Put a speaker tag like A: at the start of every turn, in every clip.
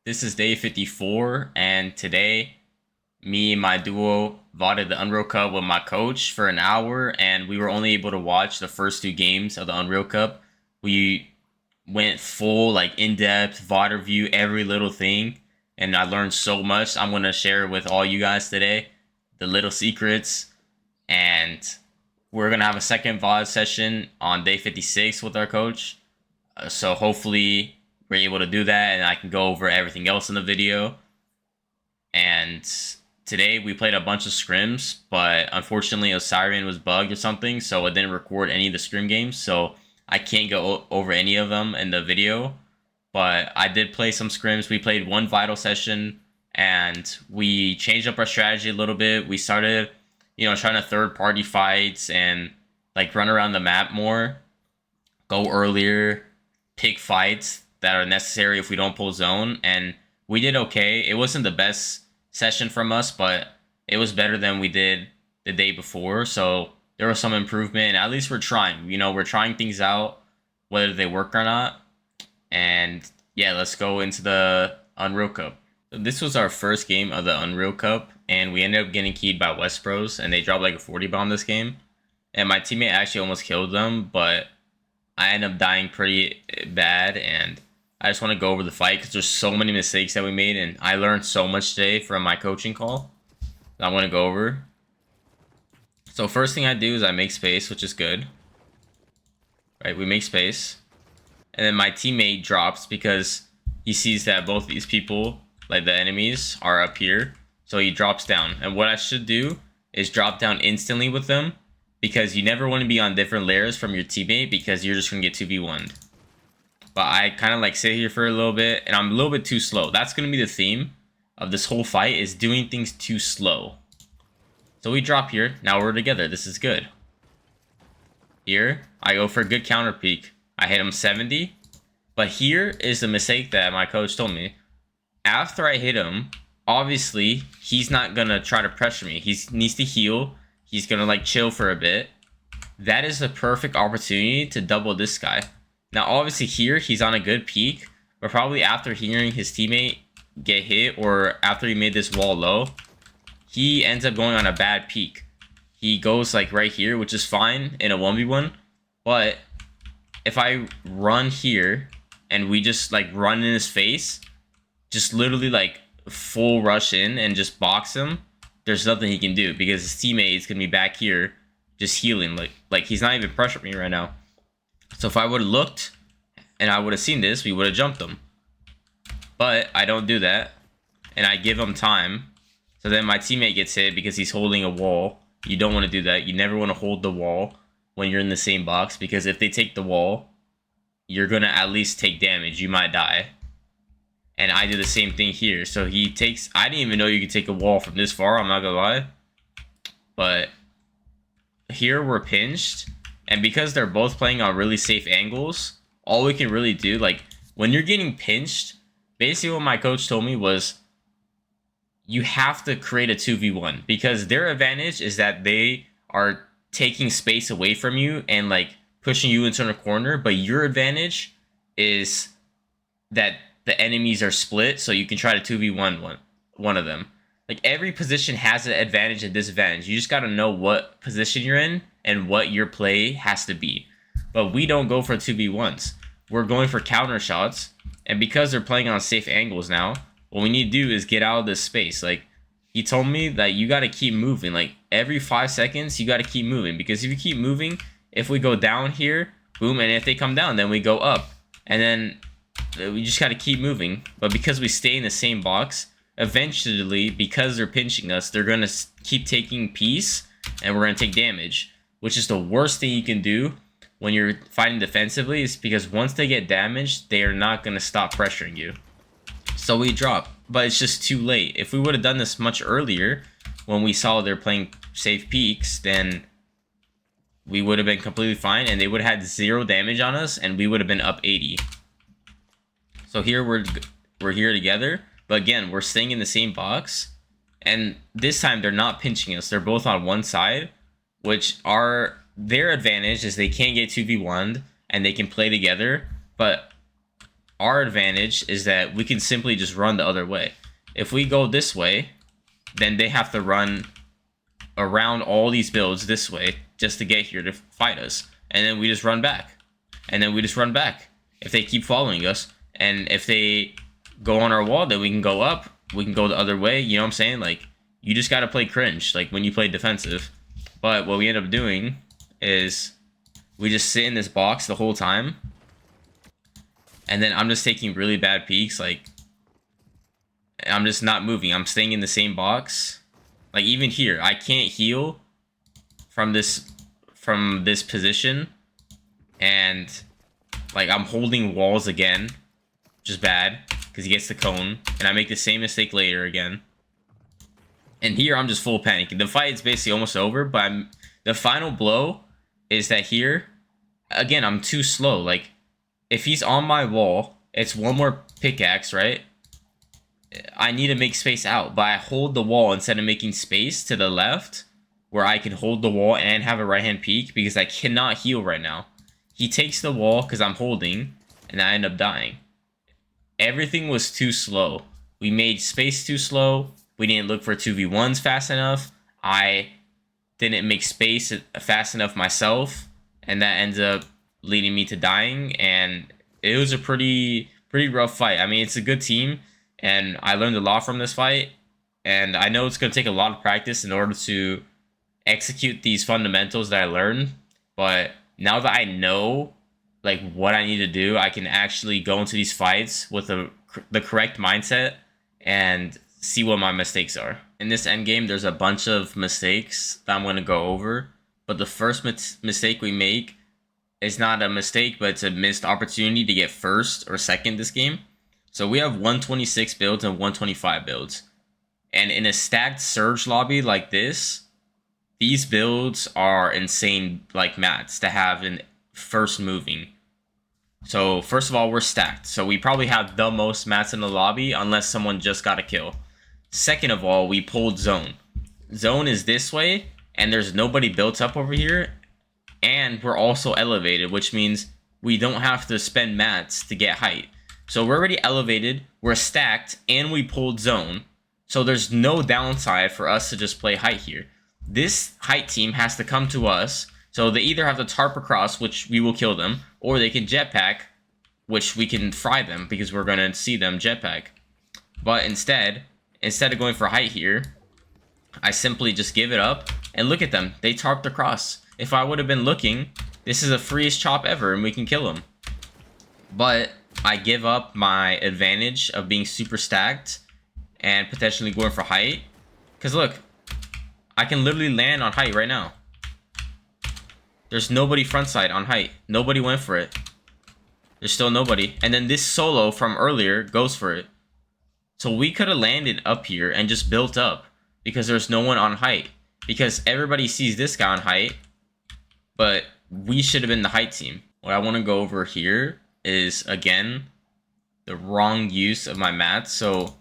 A: This is day 54, and today, me and my duo voted the Unreal Cup with my coach for an hour, and we were only able to watch the first two games of the Unreal Cup. We went full, in depth VOD review, every little thing, and I learned so much. I'm going to share with all you guys today the little secrets, and we're going to have a second VOD session on day 56 with our coach. So hopefully we're able to do that and I can go over everything else in the video. And today we played a bunch of scrims, but unfortunately Osirian was bugged or something, so it didn't record any of the scrim games, so I can't go over any of them in the video. But I did play some scrims. We played one vital session and we changed up our strategy a little bit. We started, trying to third party fights and run around the map more, go earlier, pick fights that are necessary if we don't pull zone, and we did okay. It wasn't the best session from us, but it was better than we did the day before, so there was some improvement, and at least we're trying. We're trying things out, whether they work or not. And yeah, let's go into the Unreal Cup. So this was our first game of the Unreal Cup, and we ended up getting keyed by West Pros, and they dropped a 40 bomb this game, and my teammate actually almost killed them, but I ended up dying pretty bad, and I just want to go over the fight because there's so many mistakes that we made, and I learned so much today from my coaching call that I want to go over. So first thing I do is I make space, which is good. Right, we make space. And then my teammate drops because he sees that both these people, the enemies, are up here. So he drops down. And what I should do is drop down instantly with them, because you never want to be on different layers from your teammate because you're just going to get 2v1'd. But I kind of sit here for a little bit, and I'm a little bit too slow. That's going to be the theme of this whole fight, is doing things too slow. So we drop here. Now we're together. This is good. Here, I go for a good counter peek. I hit him 70. But here is the mistake that my coach told me. After I hit him, obviously, he's not going to try to pressure me. He needs to heal. He's going to chill for a bit. That is the perfect opportunity to double this guy. Now, obviously here, he's on a good peak, but probably after hearing his teammate get hit, or after he made this wall low, he ends up going on a bad peak. He goes right here, which is fine in a 1v1, but if I run here and we just run in his face, just literally full rush in and just box him, there's nothing he can do because his teammate is going to be back here just healing. He's not even pressuring me right now. So if I would have looked and I would have seen this, we would have jumped him. But I don't do that, and I give him time. So then my teammate gets hit because he's holding a wall. You don't want to do that. You never want to hold the wall when you're in the same box, because if they take the wall, you're going to at least take damage. You might die. And I do the same thing here. So he takes... I didn't even know you could take a wall from this far, I'm not going to lie. But here we're pinched. And because they're both playing on really safe angles, all we can really do, when you're getting pinched, basically what my coach told me was, you have to create a 2v1. Because their advantage is that they are taking space away from you and, pushing you into a corner. But your advantage is that the enemies are split, so you can try to 2v1 one of them. Every position has an advantage and disadvantage. You just got to know what position you're in and what your play has to be. But we don't go for 2v1s. We're going for counter shots. And because they're playing on safe angles now, what we need to do is get out of this space. He told me that you got to keep moving. Every 5 seconds, you got to keep moving. Because if you keep moving, if we go down here, boom, and if they come down, then we go up. And then we just got to keep moving. But because we stay in the same box, eventually, because they're pinching us, they're going to keep taking piece, and we're going to take damage, which is the worst thing you can do when you're fighting defensively, is because once they get damaged, they are not going to stop pressuring you. So we drop, but it's just too late. If we would have done this much earlier, when we saw they're playing safe peaks, then we would have been completely fine, and they would have had 0 damage on us, and we would have been up 80. So here we're here together. But again, we're staying in the same box. And this time, they're not pinching us. They're both on one side, which are their advantage is they can't get 2v1'd and they can play together. But our advantage is that we can simply just run the other way. If we go this way, then they have to run around all these builds this way just to get here to fight us. And then we just run back. And then we just run back if they keep following us. And if they go on our wall, then we can go up. We can go the other way. You know what I'm saying? Like, you just got to play cringe, like when you play defensive. But what we end up doing is we just sit in this box the whole time. And then I'm just taking really bad peeks. Like, I'm just not moving. I'm staying in the same box. Like, even here, I can't heal from this position. And, like, I'm holding walls again. Which is bad, because he gets the cone. And I make the same mistake later again. And here, I'm just full panicking. The fight is basically almost over, but the final blow is that here, again, I'm too slow. Like, if he's on my wall, it's one more pickaxe, right? I need to make space out, but I hold the wall instead of making space to the left, where I can hold the wall and have a right-hand peek, because I cannot heal right now. He takes the wall because I'm holding, and I end up dying. Everything was too slow. We made space too slow. We didn't look for 2v1s fast enough. I didn't make space fast enough myself, and that ends up leading me to dying. And it was a pretty rough fight. I mean, it's a good team, and I learned a lot from this fight. And I know it's going to take a lot of practice in order to execute these fundamentals that I learned. But now that I know like what I need to do, I can actually go into these fights with the correct mindset and see what my mistakes are. In this end game, there's a bunch of mistakes that I'm going to go over. But the first mistake we make is not a mistake, but it's a missed opportunity to get first or second this game. So we have 126 builds and 125 builds. And in a stacked Surge lobby like this, these builds are insane, like mats to have in first moving. So first of all, we're stacked. So we probably have the most mats in the lobby unless someone just got a kill. Second of all, we pulled zone. Zone is this way, and there's nobody built up over here. And we're also elevated, which means we don't have to spend mats to get height. So we're already elevated, we're stacked, and we pulled zone. So there's no downside for us to just play height here. This height team has to come to us. So they either have to tarp across, which we will kill them, or they can jetpack, which we can fry them because we're going to see them jetpack. But instead of going for height here, I simply just give it up. And look at them. They tarped across. If I would have been looking, this is the freest chop ever and we can kill them. But I give up my advantage of being super stacked and potentially going for height. Because look, I can literally land on height right now. There's nobody front side on height. Nobody went for it. There's still nobody. And then this solo from earlier goes for it. So we could have landed up here and just built up because there's no one on height. Because everybody sees this guy on height, but we should have been the height team. What I want to go over here is, again, the wrong use of my mats. So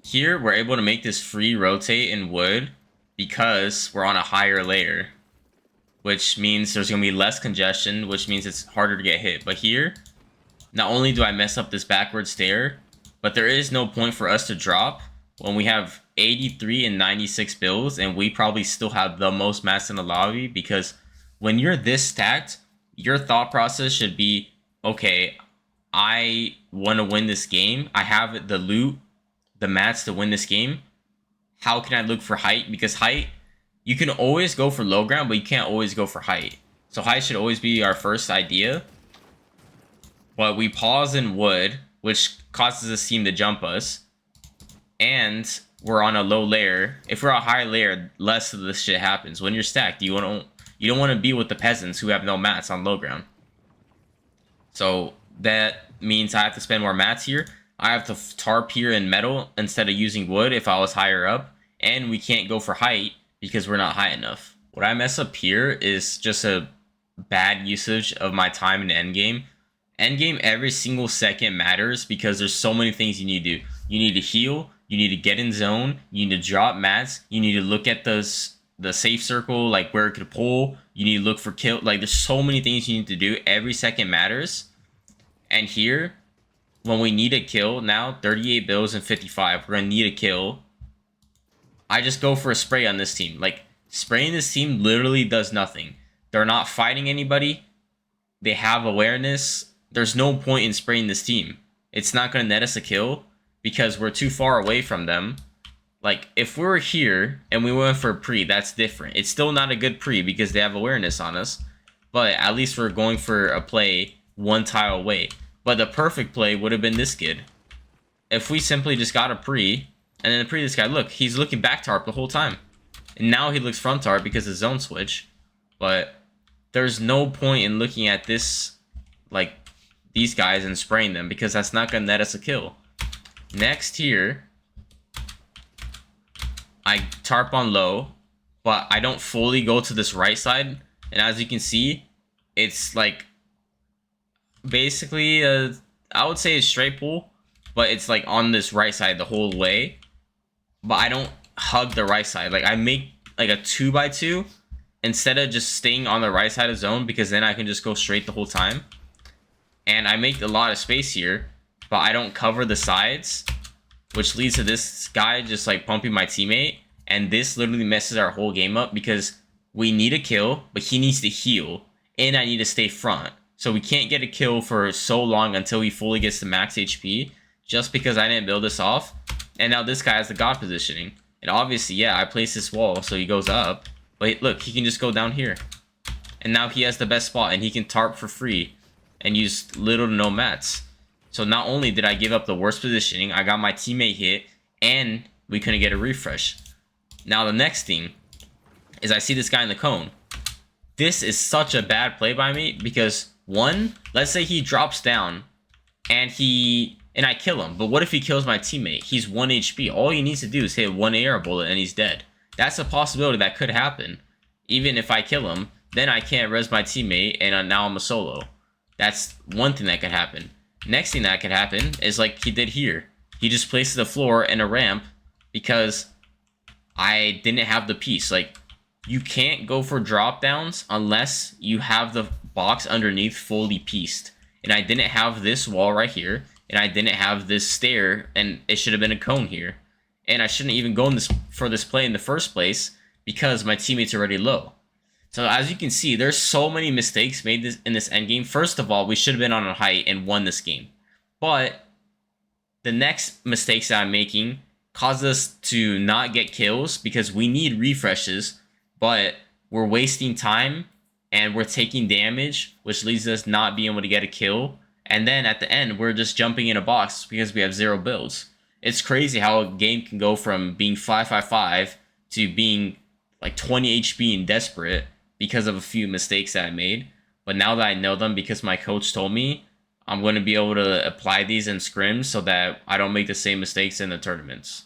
A: here we're able to make this free rotate in wood because we're on a higher layer, which means there's going to be less congestion, which means it's harder to get hit. But here, not only do I mess up this backward stair, but there is no point for us to drop when we have 83 and 96 builds, and we probably still have the most mats in the lobby. Because when you're this stacked, your thought process should be, okay, I want to win this game. I have the loot, the mats to win this game. How can I look for height? Because height, you can always go for low ground, but you can't always go for height. So height should always be our first idea. But we pause in wood, which causes this team to jump us. And we're on a low layer. If we're a high layer, less of this shit happens. When you're stacked, you don't want to be with the peasants who have no mats on low ground. So that means I have to spend more mats here. I have to tarp here in metal instead of using wood if I was higher up. And we can't go for height because we're not high enough. What I mess up here is just a bad usage of my time in endgame. Endgame, every single second matters because there's so many things you need to do. You need to heal. You need to get in zone. You need to drop mats. You need to look at the safe circle, like where it could pull. You need to look for kill. Like, there's so many things you need to do. Every second matters. And here, when we need a kill now, 38 bills and 55, we're gonna need a kill. I just go for a spray on this team. Like, spraying this team literally does nothing. They're not fighting anybody. They have awareness. There's no point in spraying this team. It's not gonna net us a kill because we're too far away from them. Like, if we were here and we went for a pre, that's different. It's still not a good pre because they have awareness on us. But at least we're going for a play one tile away. But the perfect play would have been this kid. If we simply just got a pre, and then the pre this guy, look, he's looking back tarp the whole time. And now he looks front tarp because of zone switch. But there's no point in looking at this, like, these guys and spraying them because that's not going to net us a kill. Next here, I tarp on low, but I don't fully go to this right side. And as you can see, it's like basically I would say a straight pull, but it's like on this right side the whole way. But I don't hug the right side. Like, I make like a 2x2 instead of just staying on the right side of zone because then I can just go straight the whole time. And I make a lot of space here, but I don't cover the sides, which leads to this guy just like pumping my teammate. And this literally messes our whole game up because we need a kill, but he needs to heal. And I need to stay front. So we can't get a kill for so long until he fully gets to max HP just because I didn't build this off. And now this guy has the God positioning. And obviously, yeah, I place this wall so he goes up. But look, he can just go down here. And now he has the best spot and he can tarp for free and use little to no mats. So not only did I give up the worst positioning, I got my teammate hit and we couldn't get a refresh. Now the next thing is I see this guy in the cone. This is such a bad play by me because one, let's say he drops down and I kill him. But what if he kills my teammate? He's 1 HP. All he needs to do is hit one AR bullet and he's dead. That's a possibility that could happen. Even if I kill him, then I can't res my teammate and now I'm a solo. That's one thing that could happen. Next thing that could happen is like he did here. He just places the floor and a ramp because I didn't have the piece. Like, you can't go for drop downs unless you have the box underneath fully pieced. And I didn't have this wall right here. And I didn't have this stair. And it should have been a cone here. And I shouldn't even go for this play in the first place because my teammate's already low. So as you can see, there's so many mistakes made in this endgame. First of all, we should have been on a height and won this game. But the next mistakes that I'm making cause us to not get kills because we need refreshes, but we're wasting time and we're taking damage, which leads us not being able to get a kill. And then at the end, we're just jumping in a box because we have 0 builds. It's crazy how a game can go from being 5-5-5 to being like 20 HP and desperate because of a few mistakes that I made. But now that I know them because my coach told me, I'm going to be able to apply these in scrims so that I don't make the same mistakes in the tournaments.